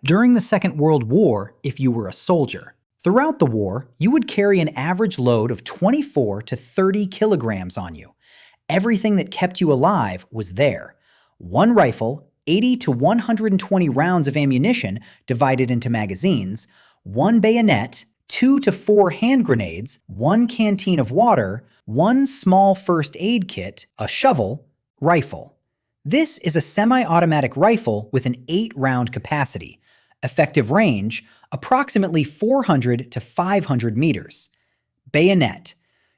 During the Second World War, if you were a soldier, throughout the war, you would carry an average load of 24 to 30 kilograms on you. Everything that kept you alive was there. One rifle, 80 to 120 rounds of ammunition divided into magazines, one bayonet, 2 to 4 hand grenades, one canteen of water, one small first aid kit, a shovel, rifle. This is a semi-automatic rifle with an 8-round capacity. Effective range, approximately 400 to 500 meters. Bayonet.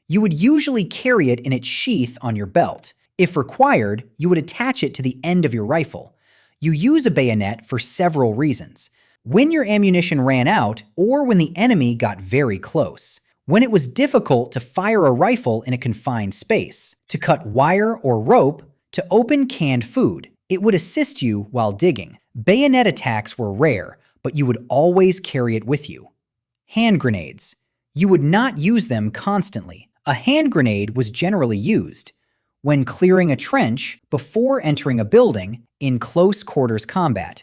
You would usually carry it in its sheath on your belt. If required, you would attach it to the end of your rifle. You use a bayonet for several reasons. When your ammunition ran out, or when the enemy got very close. When it was difficult to fire a rifle in a confined space. To cut wire or rope. To open canned food. It would assist you while digging. Bayonet attacks were rare, but you would always carry it with you. Hand grenades. You would not use them constantly. A hand grenade was generally used when clearing a trench, before entering a building, in close quarters combat.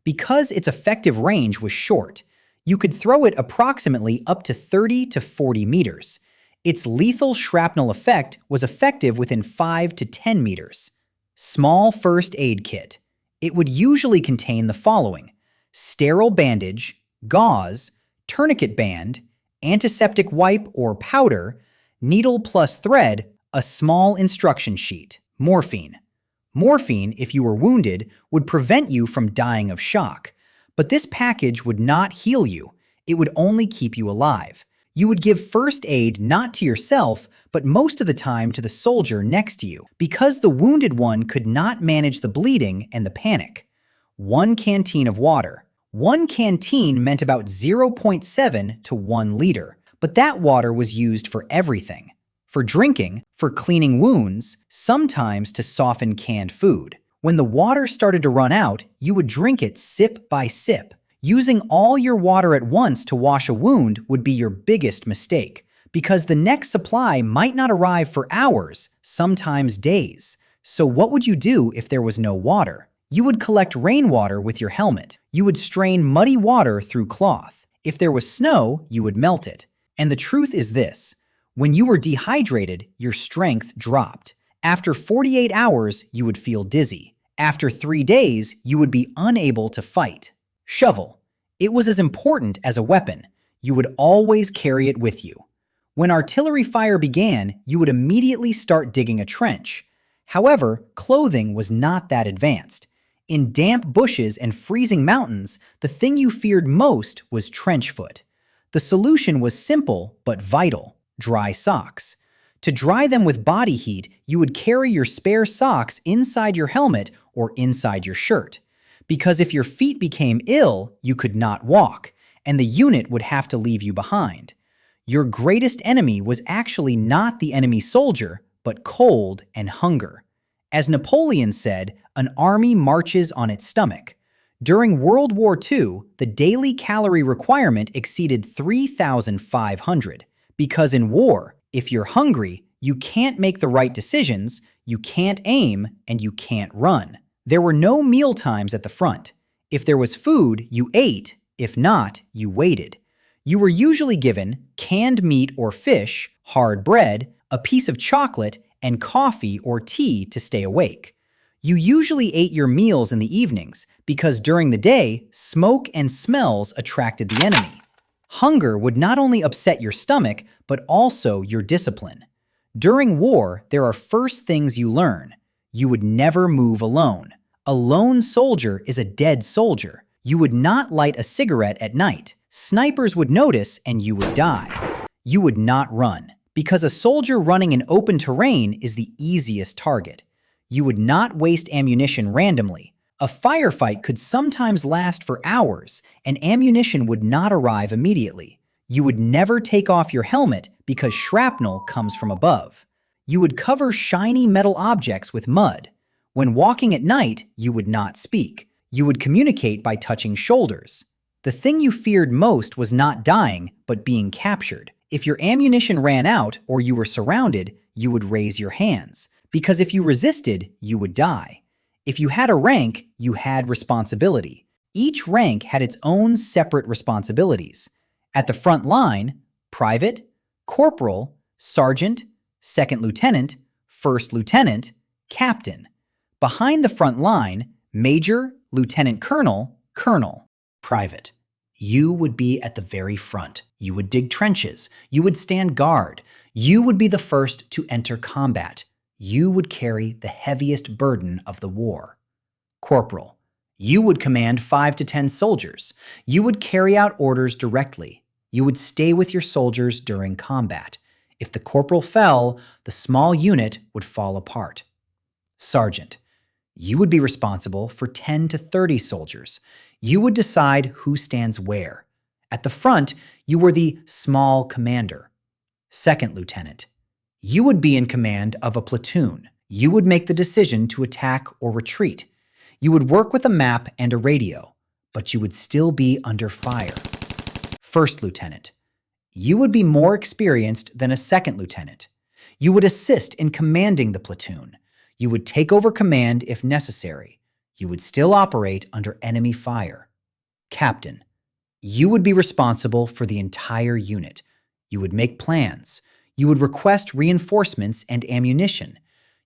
Because its effective range was short, you could throw it approximately up to 30 to 40 meters. Its lethal shrapnel effect was effective within 5 to 10 meters. Small first aid kit. It would usually contain the following: sterile bandage, gauze, tourniquet band, antiseptic wipe or powder, needle plus thread, a small instruction sheet. Morphine. Morphine, if you were wounded, would prevent you from dying of shock. But this package would not heal you. It would only keep you alive. You would give first aid not to yourself, but most of the time to the soldier next to you, because the wounded one could not manage the bleeding and the panic. One canteen of water. One canteen meant about 0.7 to 1 liter, but that water was used for everything. For drinking, for cleaning wounds, sometimes to soften canned food. When the water started to run out, you would drink it sip by sip. Using all your water at once to wash a wound would be your biggest mistake, because the next supply might not arrive for hours, sometimes days. So what would you do if there was no water? You would collect rainwater with your helmet. You would strain muddy water through cloth. If there was snow, you would melt it. And the truth is this: when you were dehydrated, your strength dropped. After 48 hours, you would feel dizzy. After 3 days, you would be unable to fight. Shovel. It was as important as a weapon. You would always carry it with you. When artillery fire began, you would immediately start digging a trench. However, clothing was not that advanced. In damp bushes and freezing mountains, the thing you feared most was trench foot. The solution was simple but vital: dry socks. To dry them with body heat, you would carry your spare socks inside your helmet or inside your shirt. Because if your feet became ill, you could not walk, and the unit would have to leave you behind. Your greatest enemy was actually not the enemy soldier, but cold and hunger. As Napoleon said, an army marches on its stomach. During World War II, the daily calorie requirement exceeded 3,500. Because in war, if you're hungry, you can't make the right decisions, you can't aim, and you can't run. There were no meal times at the front. If there was food, you ate. If not, you waited. You were usually given canned meat or fish, hard bread, a piece of chocolate, and coffee or tea to stay awake. You usually ate your meals in the evenings because during the day, smoke and smells attracted the enemy. Hunger would not only upset your stomach, but also your discipline. During war, there are first things you learn. You would never move alone. A lone soldier is a dead soldier. You would not light a cigarette at night. Snipers would notice and you would die. You would not run, because a soldier running in open terrain is the easiest target. You would not waste ammunition randomly. A firefight could sometimes last for hours, and ammunition would not arrive immediately. You would never take off your helmet because shrapnel comes from above. You would cover shiny metal objects with mud. When walking at night, you would not speak. You would communicate by touching shoulders. The thing you feared most was not dying, but being captured. If your ammunition ran out or you were surrounded, you would raise your hands, because if you resisted, you would die. If you had a rank, you had responsibility. Each rank had its own separate responsibilities. At the front line, private, corporal, sergeant, second lieutenant, first lieutenant, captain. Behind the front line, major, lieutenant colonel, colonel. Private. You would be at the very front. You would dig trenches. You would stand guard. You would be the first to enter combat. You would carry the heaviest burden of the war. Corporal. You would command 5 to 10 soldiers. You would carry out orders directly. You would stay with your soldiers during combat. If the corporal fell, the small unit would fall apart. Sergeant. You would be responsible for 10 to 30 soldiers. You would decide who stands where. At the front, you were the small commander. Second lieutenant. You would be in command of a platoon. You would make the decision to attack or retreat. You would work with a map and a radio, but you would still be under fire. First lieutenant. You would be more experienced than a second lieutenant. You would assist in commanding the platoon. You would take over command if necessary. You would still operate under enemy fire. Captain. You would be responsible for the entire unit. You would make plans. You would request reinforcements and ammunition.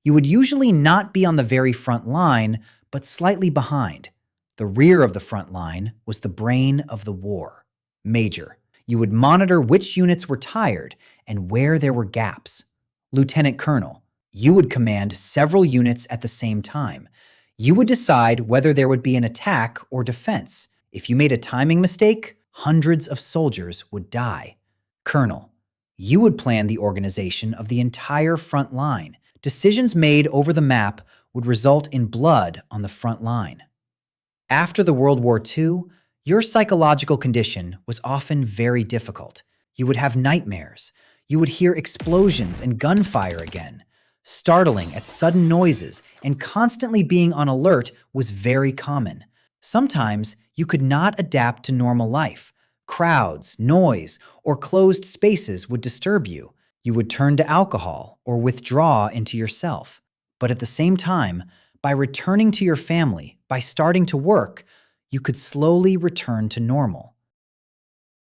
You would usually not be on the very front line, but slightly behind. The rear of the front line was the brain of the war. Major. You would monitor which units were tired and where there were gaps. Lieutenant Colonel. You would command several units at the same time. You would decide whether there would be an attack or defense. If you made a timing mistake, hundreds of soldiers would die. Colonel. You would plan the organization of the entire front line. Decisions made over the map would result in blood on the front line. After the World War II, your psychological condition was often very difficult. You would have nightmares. You would hear explosions and gunfire again. Startling at sudden noises and constantly being on alert was very common. Sometimes you could not adapt to normal life. Crowds, noise, or closed spaces would disturb you. You would turn to alcohol or withdraw into yourself. But at the same time, by returning to your family, by starting to work, you could slowly return to normal.